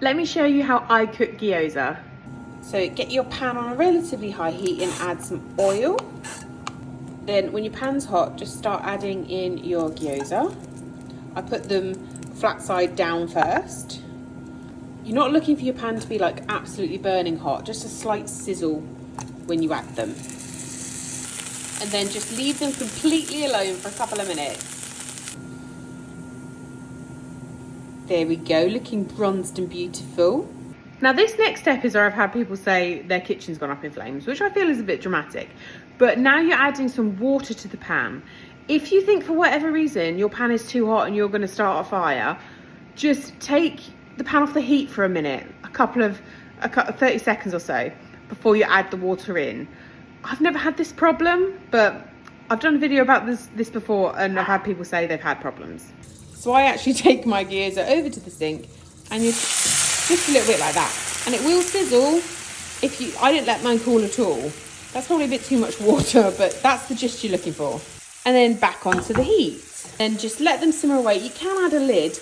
Let me show you how I cook gyoza. So get your pan on a relatively high heat and add some oil. Then when your pan's hot, just start adding in your gyoza. I put them flat side down first. You're not looking for your pan to be like absolutely burning hot, just a slight sizzle when you add them. And then just leave them completely alone for a couple of minutes. There we go, looking bronzed and beautiful. Now this next step is where I've had people say their kitchen's gone up in flames, which I feel is a bit dramatic. But now you're adding some water to the pan. If you think for whatever reason your pan is too hot and you're going to start a fire, just take the pan off the heat for a minute, a couple of 30 seconds or so before you add the water in. I've never had this problem, but I've done a video about this before and I've had people say they've had problems. So I actually take my gyoza over to the sink and you just a little bit like that. And it will sizzle if you, I didn't let mine cool at all. That's probably a bit too much water, but that's the gist you're looking for. And then back onto the heat. And just let them simmer away. You can add a lid,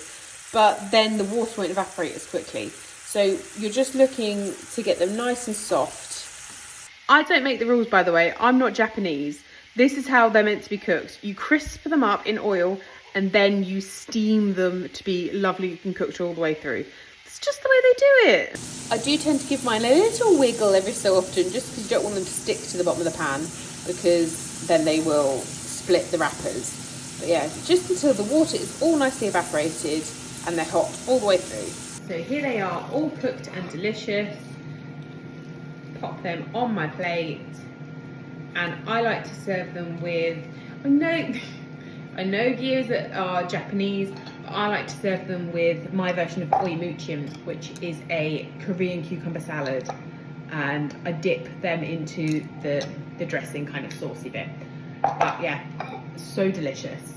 but then the water won't evaporate as quickly. So you're just looking to get them nice and soft. I don't make the rules, by the way. I'm not Japanese. This is how they're meant to be cooked. You crisp them up in oil and then you steam them to be lovely and cooked all the way through. It's just the way they do it. I do tend to give mine a little wiggle every so often, just because you don't want them to stick to the bottom of the pan, because then they will split the wrappers. But yeah, just until the water is all nicely evaporated and they're hot all the way through. So here they are, all cooked and delicious. Pop them on my plate. And I like to serve them with, I know gyoza are Japanese, but I like to serve them with my version of oimuchim, which is a Korean cucumber salad. And I dip them into the dressing, kind of saucy bit. But yeah, so delicious.